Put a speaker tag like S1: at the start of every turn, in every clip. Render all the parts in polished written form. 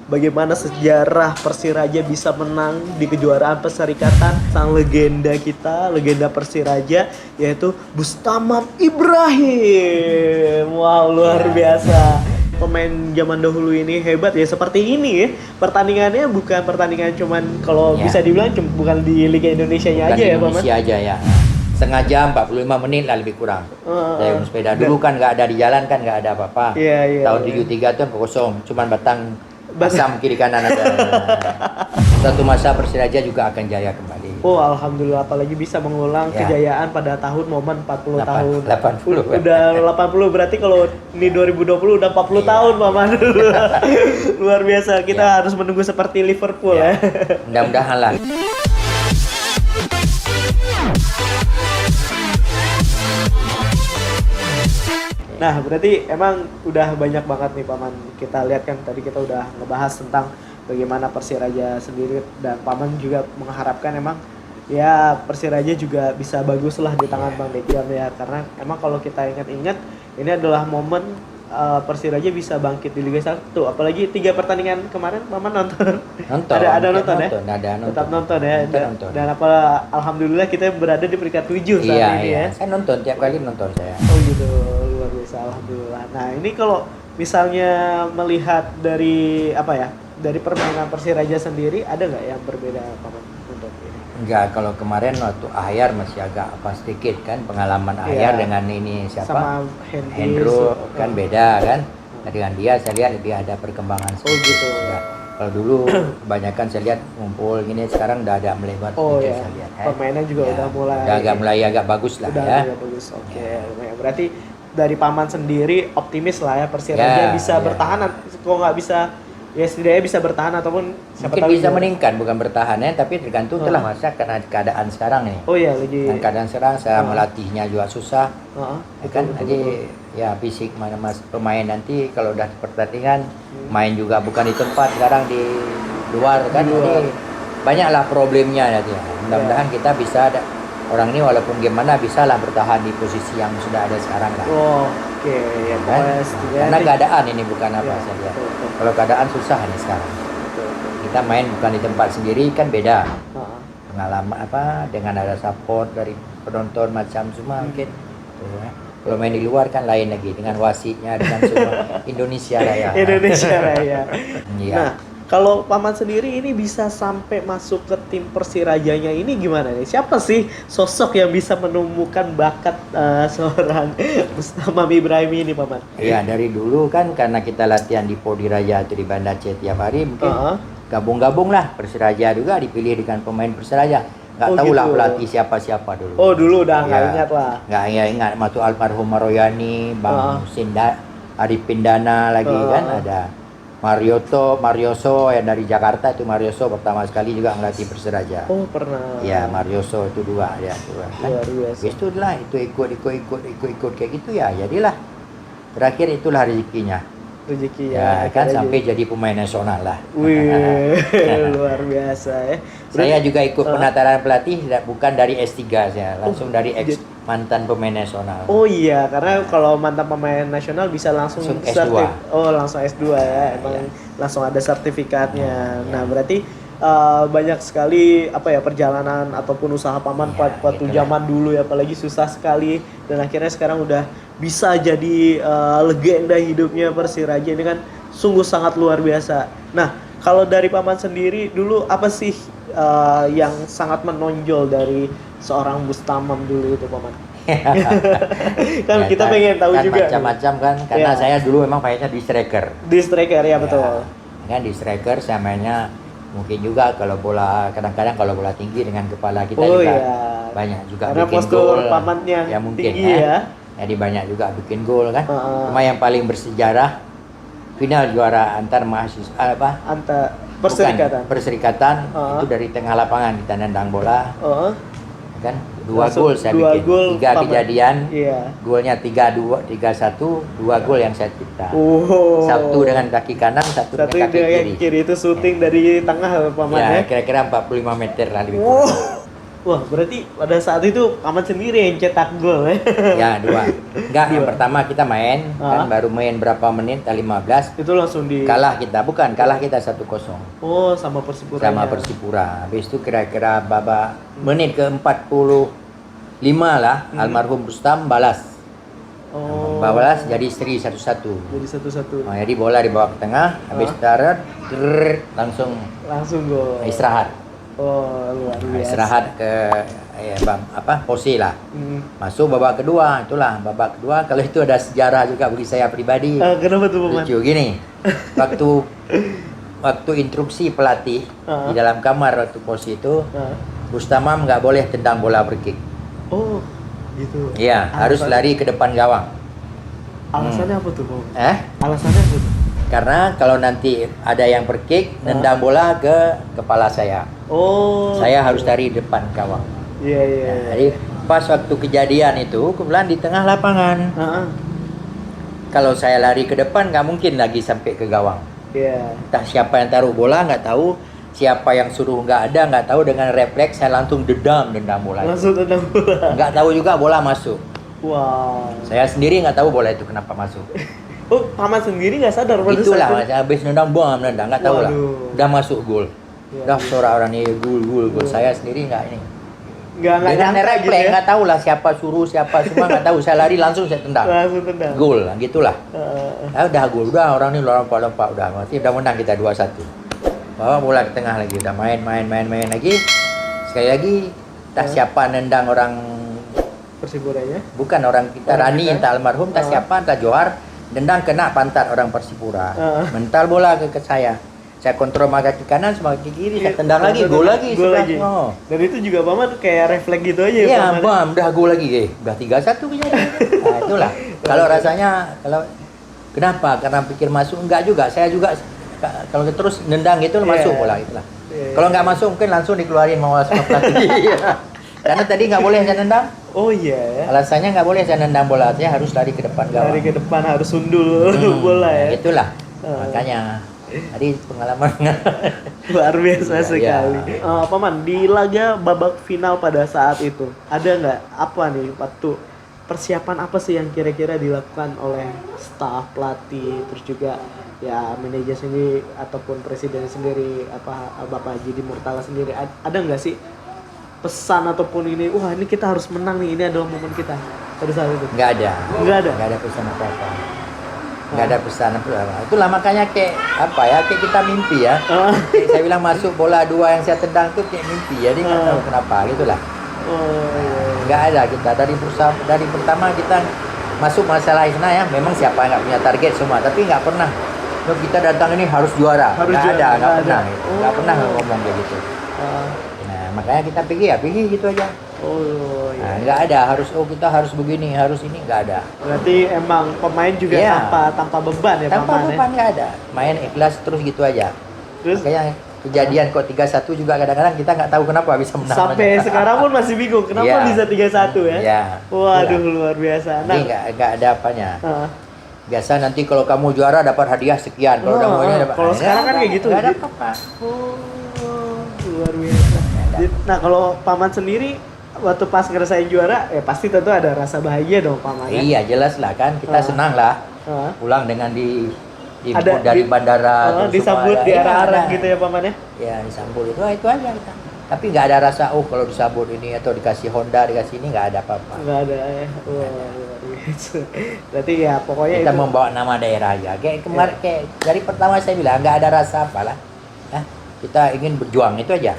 S1: bagaimana sejarah Persiraja bisa menang di kejuaraan Perserikatan. Sang legenda kita, legenda Persiraja, yaitu Bustamam Ibrahim. Wow, luar biasa. Pemain zaman dahulu ini hebat ya, seperti ini ya. Pertandingannya bukan pertandingan cuman kalau bisa dibilang bukan di Liga Indonesia-nya aja ya, Paman.
S2: Indonesia aja ya. Setengah jam, 45 menit lah lebih kurang. Saya sepeda dulu kan nggak ada di jalan kan, nggak ada apa-apa. Tahun 73 tuh kosong, cuman batang asam kiri kanan ada. Satu masa Persiraja juga akan jaya kembali.
S1: Oh, alhamdulillah, apalagi bisa mengulang kejayaan pada tahun momen 40 tahun.
S2: 80.
S1: Udah 80, berarti kalau ini 2020 udah 40 tahun, Paman. Luar biasa. Kita harus menunggu seperti Liverpool ya.
S2: Mudah-mudahan lah.
S1: Nah, berarti emang udah banyak banget nih, Paman. Kita lihat kan tadi kita udah ngebahas tentang bagaimana Persiraja sendiri, dan Paman juga mengharapkan emang ya Persiraja juga bisa bagus lah di tangan Bang Dekian ya, karena emang kalau kita ingat-ingat ini adalah momen Persiraja bisa bangkit di Liga 1, apalagi 3 pertandingan kemarin Paman nonton. Ada nonton ya? Tetap nonton ya. Dan alhamdulillah kita berada di peringkat 7 saat ini ya.
S2: Saya nonton tiap kali nonton saya.
S1: Oh gitu, luar biasa, alhamdulillah. Nah, ini kalau misalnya melihat dari apa ya? Dari permainan Persiraja sendiri, ada nggak yang berbeda, Paman, untuk ini?
S2: Enggak, kalau kemarin waktu Ahyar masih agak apa sedikit kan, pengalaman Ahyar dengan ini siapa?
S1: Sama
S2: Hendro kan beda kan. Nah, dengan dia saya lihat lebih ada perkembangan.
S1: Oh gitu.
S2: Ya. Kalau dulu kebanyakan saya lihat ngumpul gini, sekarang udah ada melebar.
S1: Saya lihat. Permainan juga udah mulai
S2: agak bagus lah ya.
S1: Udah bagus. Oke. Berarti dari Paman sendiri optimis lah ya Persiraja bisa bertahan. Kok nggak bisa, ya setidaknya bisa bertahan ataupun
S2: mungkin bisa meningkat, bukan bertahan ya, tapi tergantung telah masa karena keadaan sekarang nih.
S1: Oh iya, lagi.
S2: Dan keadaan sekarang saya melatihnya juga susah. Kan
S1: betul.
S2: jadi ya fisik mana mas pemain nanti kalau udah pertandingan main juga bukan di tempat, sekarang di luar kan. Jadi banyaklah problemnya nanti. Mudah-mudahan kita bisa orang ini walaupun gimana bisa lah bertahan di posisi yang sudah ada sekarang lah.
S1: Oke, ya
S2: kan? Karena keadaan ini bukan apa saja. Kalau keadaan susah nih sekarang. Kita main bukan di tempat sendiri kan beda. Pengalaman apa dengan ada support dari penonton macam semua mungkin. Kalau main di luar kan lain lagi dengan wasitnya, dengan semua Indonesia Raya.
S1: Indonesia Raya.
S2: Iya.
S1: Nah, kalau Paman sendiri ini bisa sampai masuk ke tim Persirajanya ini gimana nih? Siapa sih sosok yang bisa menemukan bakat seorang Bustamam Ibrahim ini, Paman?
S2: Iya, dari dulu kan karena kita latihan di Podiraja atau di Banda C tiap hari, mungkin gabung-gabung lah Persiraja juga dipilih dengan pemain Persiraja. Nggak tahu lah pelatih siapa-siapa dulu.
S1: Oh, dulu udah nggak ingat lah.
S2: Nggak ingat, masuk almarhum Maroyani, Bang Arifin Dana lagi kan ada. Marioso yang dari Jakarta itu, Marioso pertama sekali juga ngelatih Persiraja.
S1: Oh, pernah.
S2: Ya, Marioso itu dua kan.
S1: Luar biasa.
S2: Itu lah itu ikut kayak gitu ya. Jadilah terakhir itulah rezekinya. Ya kan sampai jadi pemain nasional lah.
S1: Wih, luar biasa ya.
S2: Saya juga ikut penataran pelatih bukan dari S3 saya, langsung dari mantan pemain nasional.
S1: Oh iya, karena kalau mantan pemain nasional bisa langsung
S2: S2.
S1: Langsung S2 ya. Emang langsung ada sertifikatnya. Nah, berarti banyak sekali perjalanan ataupun usaha Paman waktu zaman dulu ya, apalagi susah sekali, dan akhirnya sekarang udah bisa jadi legenda hidupnya Persiraja ini kan sungguh sangat luar biasa. Nah, kalau dari Paman sendiri dulu apa sih yang sangat menonjol dari seorang Bustamam dulu itu, Paman? Kan kita pengen tahu juga
S2: macam-macam kan, karena saya dulu memang mainnya di striker.
S1: Di striker ya, betul.
S2: Kan di striker saya mainnya mungkin juga kalau bola, kadang-kadang kalau bola tinggi dengan kepala kita juga banyak juga
S1: karena
S2: bikin
S1: postur
S2: gol.
S1: Pamannya
S2: Ya mungkin
S1: tinggi ya.
S2: Jadi banyak juga bikin gol kan. Cuma yang paling bersejarah final juara antar mahasiswa
S1: antar perserikatan
S2: itu dari tengah lapangan kita nendang bola. Kan 2 gol saya bikin. 3 kejadian. Golnya 3-2, 3-1, 2 gol yang saya cipta. Satu dengan kaki kanan, satu dengan kaki kiri.
S1: Itu syuting dari tengah, Paman ya.
S2: Kira-kira 45 meter lah lebih.
S1: Wah, berarti pada saat itu Paman sendiri yang cetak gol ya?
S2: Ya, 2. Enggak, yang
S1: Dua.
S2: pertama kita main, kan baru main berapa menit, 15.
S1: Itu langsung di...
S2: Kalah kita, kalah kita 1-0.
S1: Oh, sama Persipura.
S2: Sama Persipura. Habis itu kira-kira babak menit ke 45 lah, almarhum Rustam balas.
S1: Oh.
S2: Balas jadi seri 1-1.
S1: Jadi 1-1.
S2: Nah, jadi bola dibawa ke tengah, habis darat, langsung
S1: gol.
S2: istirahat.
S1: Oh, luar biasa.
S2: Istirahat ke pose lah. Masuk babak kedua, itulah babak kedua. Kalau itu ada sejarah juga bagi saya pribadi.
S1: Kenapa tuh, Paman?
S2: Lucu gini. Waktu instruksi pelatih di dalam kamar waktu pose itu, Bustamam nggak boleh tendang bola berkick.
S1: Oh, gitu.
S2: Iya, harus lari ke depan gawang.
S1: Alasannya apa tuh, Paman? Alasannya apa tuh?
S2: Karena kalau nanti ada yang berkick, nendang bola ke kepala saya.
S1: Oh.
S2: Saya harus lari depan gawang.
S1: Iya.
S2: Nah, jadi pas waktu kejadian itu, kebetulan di tengah lapangan. Kalau saya lari ke depan, nggak mungkin lagi sampai ke gawang.
S1: Iya.
S2: Entah siapa yang taruh bola, nggak tahu. Siapa yang suruh nggak tahu. Dengan refleks saya langsung nendang bola.
S1: Langsung tendang bola.
S2: Nggak tahu juga bola masuk.
S1: Wow.
S2: Saya sendiri nggak tahu bola itu kenapa masuk.
S1: Oh, Paman sendiri nggak sadar pada
S2: Itulah,
S1: saat itu?
S2: habis nendang nggak tahu lah.
S1: Waduh.
S2: Udah masuk gol.
S1: Ya,
S2: Udah suara orang ini gol. Saya sendiri nggak ini.
S1: Nggak
S2: Dengan
S1: nyangka
S2: refleks
S1: gitu ya?
S2: nggak tahu lah siapa suruh siapa semua nggak tahu. Saya lari langsung saya tendang.
S1: Langsung tendang.
S2: Gol, gitulah. Udah gol, udah orang ini lompat udah. Berarti udah menang kita 2-1. Bawa bola ke tengah lagi, udah main lagi. Sekali lagi, tak siapa nendang orang
S1: Persipura ya?
S2: bukan orang kita, Rani, entah almarhum, entah siapa, entah Johar, nendang kena pantat orang Persipura. Mental bola ke saya. Saya kontrol sama kaki kanan sama kaki kiri, saya tendang lagi, gol lagi.
S1: Gol lagi.
S2: Oh.
S1: Dan itu juga Paman kayak refleks gitu aja ya,
S2: Iya,
S1: Paman?
S2: udah gol lagi, udah 3-1 kejadian. Nah, itulah. Kalau rasanya, kenapa? Karena pikir masuk, enggak juga. Saya juga kalau terus nendang gitu masuk bola itulah. Kalau nggak masuk mungkin langsung dikeluarin sama pelatih. Karena tadi nggak boleh saya nendang.
S1: Oh iya ya.
S2: Alasannya nggak boleh saya nendang bola, saya harus lari ke depan gawang.
S1: Lari ke depan harus sundul bola ya.
S2: Itulah. Makanya tadi pengalaman
S1: luar biasa
S2: Iya,
S1: sekali.
S2: iya.
S1: Paman, di laga babak final pada saat itu ada nggak apa nih waktu persiapan apa sih yang kira-kira dilakukan oleh staf pelatih, terus juga ya manajer sendiri ataupun presiden sendiri, Bapak Jidi Murtala sendiri, ada nggak sih pesan ataupun ini, wah ini kita harus menang nih, ini adalah momen kita pada saat itu?
S2: nggak ada pesan apa-apa. Nggak ada pesan apa-apa. Itulah makanya kayak kita mimpi ya. Kayak saya bilang masuk bola 2 yang saya tendang tuh kayak mimpi, jadi nggak tahu kenapa gitulah. Nggak ada kita dari pertama kita masuk masalah sana ya, memang siapa yang nggak punya target semua, tapi nggak pernah kita datang ini harus juara, nggak pernah gitu. Nggak pernah ngomong kayak gitu. Nah makanya kita pergi gitu aja. Nah, nggak ada kita harus begini, harus ini, nggak ada.
S1: Berarti emang pemain juga tanpa beban ya,
S2: tanpa
S1: Paman?
S2: beban nggak ada, main ikhlas terus gitu aja.
S1: Terus
S2: Makanya kejadian kok 3-1 juga kadang-kadang kita nggak tahu kenapa bisa menang.
S1: sampai sekarang pun masih bingung kenapa bisa 3-1 ya?
S2: Iya.
S1: Waduh, luar biasa.
S2: Ini nggak ada apanya. Biasa nanti kalau kamu juara dapat hadiah sekian, kalau udah maunya dapat.
S1: Kalau sekarang kan kayak gitu.
S2: Nggak ada apa-apa.
S1: Luar biasa. Nah, kalau Paman sendiri waktu pas ngerasain juara, pasti tentu ada rasa bahagia dong, Paman ya?
S2: Iya, jelas lah kan, kita senang lah. Pulang dengan
S1: ada
S2: dari bandara terus
S1: disambut
S2: semua
S1: di
S2: ada.
S1: arah-arah
S2: Iya,
S1: gitu ya, Paman ya?
S2: Ya, disambut itu aja kita. Tapi nggak ada rasa kalau disambut ini atau dikasih Honda, dikasih ini, nggak ada apa-apa.
S1: Nggak ada ya. Wah, luar biasa. Berarti ya pokoknya
S2: Kita
S1: itu
S2: membawa nama daerah aja. Kayak kemarin kayak dari pertama saya bilang nggak ada rasa apalah. Kita ingin berjuang itu aja.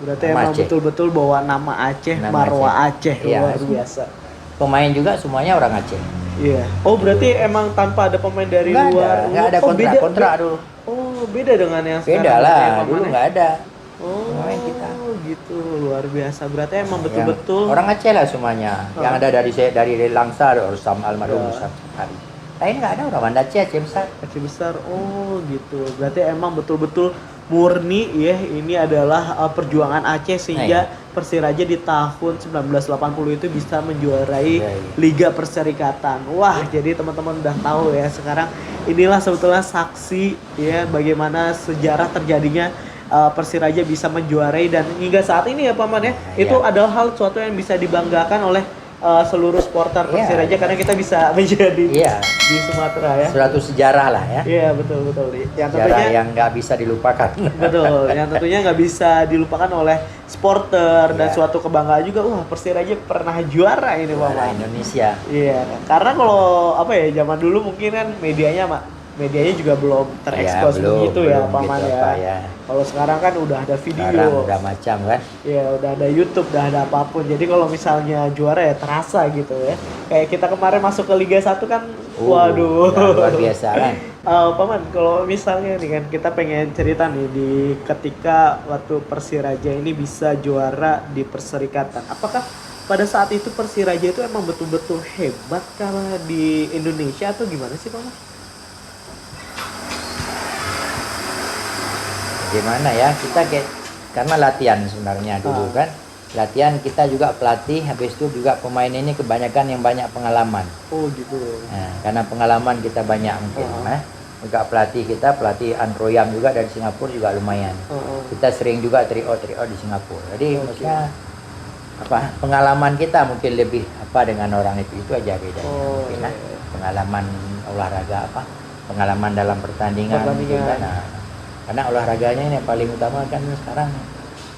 S1: berarti
S2: Nama
S1: emang
S2: Aceh.
S1: betul-betul bawa nama Aceh,
S2: Nama
S1: marwah Aceh,
S2: Iya.
S1: luar biasa.
S2: Pemain juga semuanya orang Aceh.
S1: Iya. Oh, berarti emang tanpa ada pemain dari luar.
S2: Nggak ada kontrak dulu.
S1: Oh, beda dengan yang sekarang.
S2: Beda lah,
S1: ya, Paman
S2: dulu
S1: ya?
S2: nggak ada.
S1: Oh,
S2: kita.
S1: gitu, luar biasa. Berarti emang
S2: Yang
S1: betul-betul
S2: orang Aceh lah semuanya. Yang ada dari Langsa, Rustam almarhum Rustam Hari. Lain nggak ada orang Banda Aceh besar.
S1: Aceh besar. Oh, gitu. Berarti emang betul-betul murni ya, ini adalah perjuangan Aceh sehingga Persiraja di tahun 1980 itu bisa menjuarai Liga Perserikatan. Wah, jadi teman-teman udah tahu ya sekarang inilah sebetulnya saksi ya bagaimana sejarah terjadinya Persiraja bisa menjuarai dan hingga saat ini ya Paman ya, itu
S2: Iya.
S1: adalah hal suatu yang bisa dibanggakan oleh seluruh supporter
S2: Iya,
S1: Persiraja
S2: iya.
S1: karena kita bisa menjadi
S2: Iya.
S1: di Sumatera ya.
S2: Suatu sejarah lah ya.
S1: Iya betul betul. Yang
S2: Sejarah
S1: tentunya
S2: yang nggak bisa dilupakan.
S1: betul, yang tentunya nggak bisa dilupakan oleh supporter dan
S2: Iya.
S1: suatu kebanggaan juga. Wah Persiraja pernah juara ini
S2: Juara
S1: Paman.
S2: Indonesia.
S1: Iya, karena kalau apa ya zaman dulu mungkin kan medianya juga belum terekspos begitu ya
S2: belum
S1: Paman
S2: gitu
S1: ya.
S2: apa ya.
S1: Kalau sekarang kan udah ada video,
S2: Sekarang udah macam kan.
S1: ya udah ada YouTube, udah ada apapun. Jadi kalau misalnya juara ya terasa gitu ya. Kayak kita kemarin masuk ke Liga 1 kan, waduh.
S2: Udah luar biasa kan.
S1: Paman, kalau misalnya nih kan kita pengen cerita nih di ketika waktu Persiraja ini bisa juara di Perserikatan. Apakah pada saat itu Persiraja itu emang betul-betul hebat kalau di Indonesia atau gimana sih Paman?
S2: Gimana ya, kita kayak karena latihan sebenarnya dulu kan. Latihan kita juga pelatih, habis itu juga pemain ini kebanyakan yang banyak pengalaman.
S1: Oh gitu.
S2: Nah, karena pengalaman kita banyak mungkin juga pelatih kita, pelatih Androyam juga dari Singapura juga lumayan. Kita sering juga trio di Singapura. Jadi maksudnya apa, pengalaman kita mungkin lebih apa dengan orang itu aja bedanya. Mungkin, nah, pengalaman olahraga apa, pengalaman dalam pertandingan. Mungkin, kan, nah, karena olahraganya ini yang paling utama kan sekarang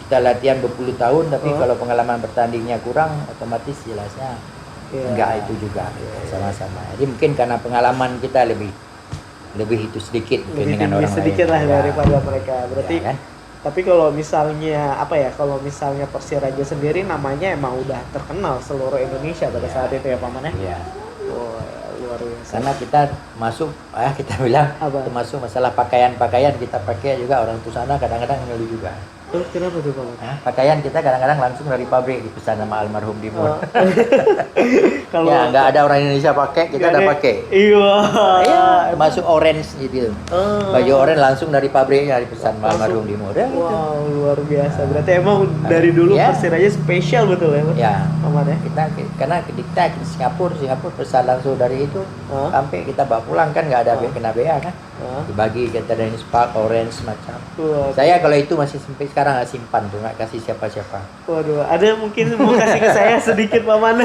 S2: kita latihan berpuluh tahun tapi kalau pengalaman bertandingnya kurang, otomatis jelasnya enggak itu juga sama-sama. Jadi mungkin karena pengalaman kita lebih itu sedikit mungkin dengan orang
S1: sedikit
S2: lain.
S1: lah daripada mereka. Berarti
S2: ya, kan?
S1: Tapi kalau misalnya apa ya, kalau misalnya Persiraja sendiri namanya emang udah terkenal seluruh Indonesia pada saat itu ya Paman ya.
S2: Iya.
S1: Oh, luar biasa.
S2: Karena kita masuk, kita bilang termasuk masalah pakaian kita pakai juga orang tuh sana kadang-kadang ngeluh juga.
S1: Oh, kenapa tuh Paman?
S2: Pakaian kita kadang-kadang langsung dari pabrik dipesan sama almarhum Dimur.
S1: Kalau
S2: ya nggak ada orang Indonesia pakai, kita udah pakai.
S1: Iya.
S2: Iya, termasuk orange gitu. Baju orange langsung dari pabriknya dipesan sama almarhum Dimur. Ya, gitu.
S1: Wow, luar biasa. Berarti emang dari dulu Persiraja spesial betul ya, Mas?
S2: Ya.
S1: Paman ya.
S2: Karena kita di Singapura pesan langsung dari itu sampai kita bawa pulang kan nggak ada kena bea kan. Dibagi kita dari Spark, orange macam. Saya kalau itu masih sampai sekarang nggak simpan tuh, nggak kasih siapa-siapa.
S1: Waduh, ada mungkin mau kasih ke saya sedikit Paman.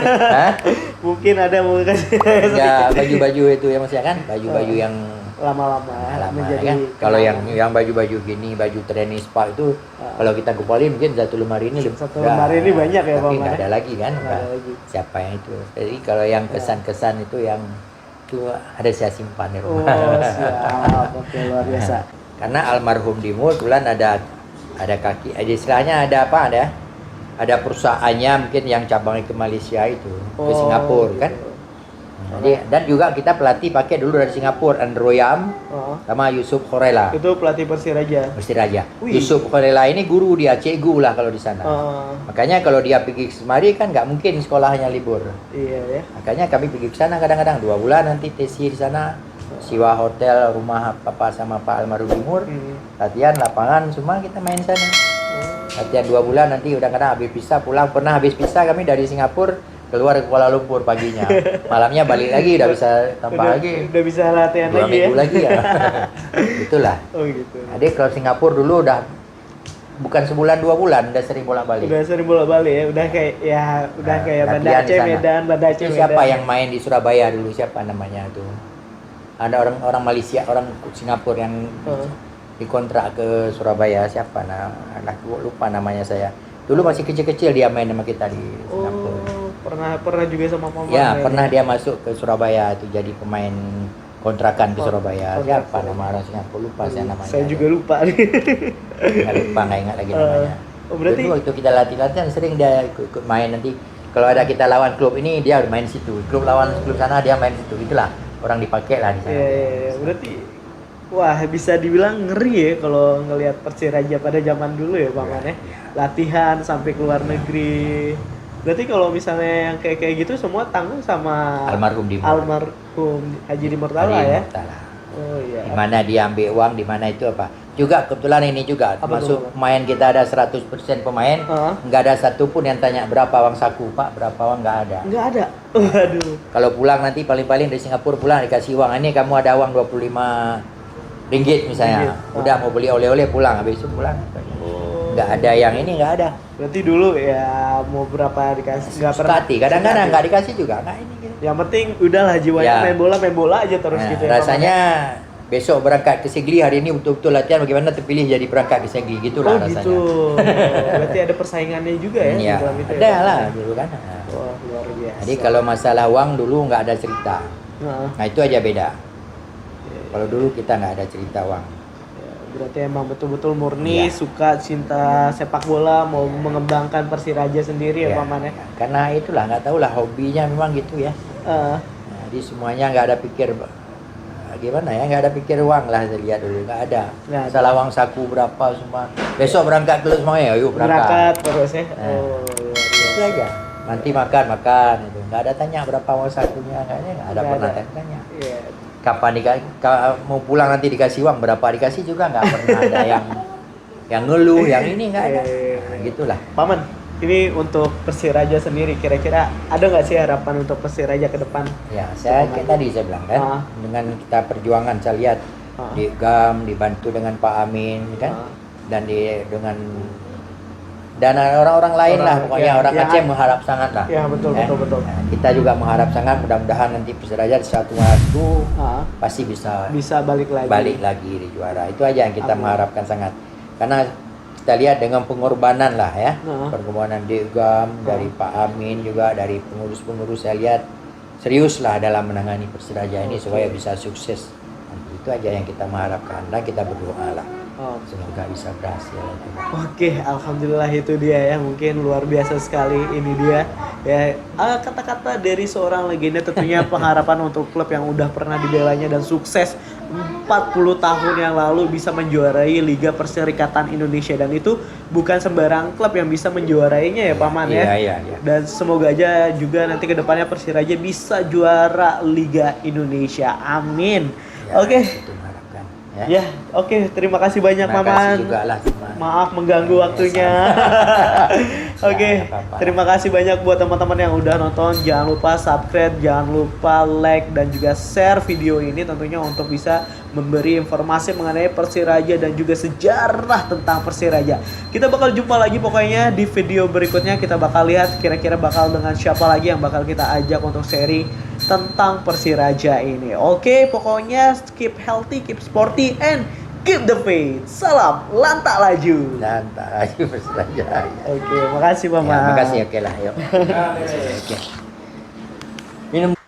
S1: Mungkin ada mau kasih saya sedikit.
S2: Ya baju-baju itu ya Mas ya kan, baju-baju yang
S1: lama-lama menjadi
S2: kan? Kalau yang baju-baju gini, baju training Spark itu kalau kita kumpulin mungkin satu lemari ini
S1: ini banyak ya
S2: tapi
S1: Paman.
S2: nggak ada lagi kan, siapa yang itu. Jadi kalau yang kesan-kesan itu yang itu ada saya simpan di rumah.
S1: Oh siap, oke luar biasa.
S2: Karena almarhum Dimur bulan ada kaki, istilahnya ada apa ada perusahaannya mungkin yang cabangnya ke Malaysia itu, ke Singapura gitu. Kan. Jadi dan juga kita pelatih pakai dulu dari Singapura, Androyam sama Yusuf Khorela.
S1: Itu pelatih Persiraja.
S2: Yusuf Khorela ini guru dia, cikgu lah kalau di sana. Makanya kalau dia pergi ke semari kan nggak mungkin sekolahnya libur.
S1: Iya ya.
S2: Makanya kami pergi ke sana kadang-kadang 2 bulan nanti tesi di sana. Siwa hotel, rumah papa sama Pak almarhum Dimur, latihan lapangan, semua kita main sana. Latihan 2 bulan nanti udah kadang habis pisah pulang. Pernah habis pisah kami dari Singapura keluar ke Kuala Lumpur paginya, malamnya balik lagi udah bisa tambah lagi.
S1: Udah bisa latihan
S2: 2
S1: lagi
S2: minggu lagi ya. Itulah.
S1: Oh gitu.
S2: Adik kalau Singapura dulu udah bukan sebulan 2 bulan udah sering bolak-balik.
S1: Udah sering bolak-balik ya, udah kayak Banda Aceh Medan, Banda Aceh Medan.
S2: Siapa yang main di Surabaya dulu, siapa namanya tuh? Ada orang Malaysia, orang Singapura yang dikontrak ke Surabaya, siapa anak lupa namanya saya. Dulu masih kecil-kecil dia main sama kita di Singapura.
S1: Pernah juga sama Paman.
S2: Ya, pernah dia masuk ke Surabaya itu jadi pemain kontrakan ke Surabaya. Siapa nama orang Singapura, lupa saya namanya.
S1: Saya juga lupa nih.
S2: Nggak ingat lagi namanya.
S1: Berarti
S2: dulu waktu kita latihan sering dia ikut main, nanti kalau ada kita lawan klub ini dia main situ, klub lawan klub sana dia main situ, itulah orang dipakai lah di sana.
S1: Iya. Berarti wah bisa dibilang ngeri ya kalau ngelihat Persiraja pada zaman dulu ya Paman ya. Latihan sampai ke luar negeri. Berarti kalau misalnya yang kayak gitu semua tanggung sama
S2: almarhum Dimur.
S1: Almarhum Haji Dimur Tala ya. Oh iya.
S2: Di mana dia ambil uang, di mana itu apa? Juga kebetulan ini juga masuk pemain kita ada 100% pemain, nggak ada satupun yang tanya berapa uang saku Pak, berapa uang, nggak ada.
S1: Nggak ada. Waduh.
S2: Kalau pulang nanti paling-paling dari Singapura pulang dikasih uang, ini kamu ada uang 25 ringgit misalnya.
S1: Ringgit.
S2: Udah mau beli oleh-oleh pulang, habis itu pulang.
S1: Oh.
S2: Nggak ada yang ini, nggak ada.
S1: Berarti dulu ya mau berapa dikasih nggak pernah.
S2: Sekati, kadang-kadang
S1: Sekati.
S2: nggak dikasih juga, nggak ini. Gitu.
S1: Yang penting udahlah jiwanya
S2: Ya.
S1: main bola aja terus
S2: Nah,
S1: gitu ya.
S2: rasanya besok berangkat ke Segli, hari ini betul-betul latihan bagaimana terpilih jadi berangkat ke Segli,
S1: Paman.
S2: gitulah
S1: Oh
S2: rasanya.
S1: gitu. Berarti ada persaingannya juga ya,
S2: Iya,
S1: di dalam itu
S2: ada
S1: ya.
S2: lah dulu kan.
S1: Wah, luar biasa.
S2: Jadi kalau masalah uang dulu nggak ada cerita.
S1: Nah,
S2: Nah itu aja beda.
S1: ya,
S2: Kalau dulu kita nggak ada cerita uang.
S1: ya, berarti emang betul-betul murni
S2: Iya.
S1: suka cinta sepak bola, mau mengembangkan Persiraja sendiri ya,
S2: Ya,
S1: Paman ya.
S2: karena itulah nggak tahu lah hobinya memang gitu ya.
S1: Eh,
S2: Jadi semuanya nggak ada pikir gimana ya, nggak ada pikir uang lah saya lihat dulu, nggak ada.
S1: Nggak ada.
S2: Masalah uang saku berapa semua. Besok berangkat dulu semuanya, yuk
S1: berangkat
S2: berangkat.
S1: terus ya.
S2: Nah.
S1: Oh, luar biasa.
S2: Itu aja. Nanti makan itu, nggak ada tanya berapa uang sakunya, kayaknya nggak ada
S1: Nggak
S2: pernah
S1: ada.
S2: tanya.
S1: Iya.
S2: Kapan mau pulang nanti dikasih uang berapa dikasih juga nggak pernah ada yang ngeluh, yang ini nggak ada. Nah, gitulah.
S1: Paman, ini untuk Persiraja sendiri kira-kira ada nggak sih harapan untuk Persiraja ke depan?
S2: Ya, kayak tadi saya bilang kan,
S1: Ah.
S2: dengan kita perjuangan saya lihat
S1: Ah.
S2: di GAM dibantu dengan Pak Amin kan,
S1: Ah.
S2: dan dengan dana orang-orang lain lah, pokoknya orang
S1: ya,
S2: Aceh mengharap sangat lah.
S1: Ya, betul,
S2: kan?
S1: betul.
S2: Nah, kita juga mengharap sangat, mudah-mudahan nanti Persiraja suatu waktu
S1: Ah,
S2: pasti bisa
S1: bisa balik lagi.
S2: di juara. Itu aja yang kita
S1: Amin.
S2: mengharapkan sangat. Karena kita lihat dengan pengorbanan lah ya,
S1: Ah.
S2: pengorbanan Degam dari Pak Amin juga dari pengurus-pengurus, saya lihat serius lah dalam menangani Persiraja ini supaya bisa sukses. Itu aja yang kita mengharapkan dan kita berdoa lah
S1: Oh.
S2: semoga bisa berhasil.
S1: Oke, alhamdulillah itu dia ya, mungkin luar biasa sekali ini dia ya, kata-kata dari seorang legenda tentunya pengharapan untuk klub yang udah pernah dibelanya dan sukses 40 tahun yang lalu bisa menjuarai Liga Perserikatan Indonesia, dan itu bukan sembarang klub yang bisa menjuarainya ya Paman ya.
S2: Iya.
S1: Dan semoga aja juga nanti kedepannya Persiraja bisa juara Liga Indonesia. Amin.
S2: Ya,
S1: Oke.
S2: itu mengharapkan.
S1: Ya, oke. Terima kasih banyak
S2: Terima
S1: Paman.
S2: kasih juga lah semua.
S1: Maaf mengganggu waktunya. Oke,
S2: Nggak apa-apa.
S1: terima kasih banyak buat teman-teman yang udah nonton. Jangan lupa subscribe, jangan lupa like dan juga share video ini tentunya untuk bisa memberi informasi mengenai Persiraja dan juga sejarah tentang Persiraja. Kita bakal jumpa lagi pokoknya di video berikutnya. Kita bakal lihat kira-kira bakal dengan siapa lagi yang bakal kita ajak untuk sharing tentang Persiraja ini. Oke, pokoknya keep healthy, keep sporty, and keep the faith. Salam lantak laju.
S2: Dan tak lagi Persiraja.
S1: Oke, makasih Mama.
S2: Ya, makasih, oke lah, yuk. Oke. Minum.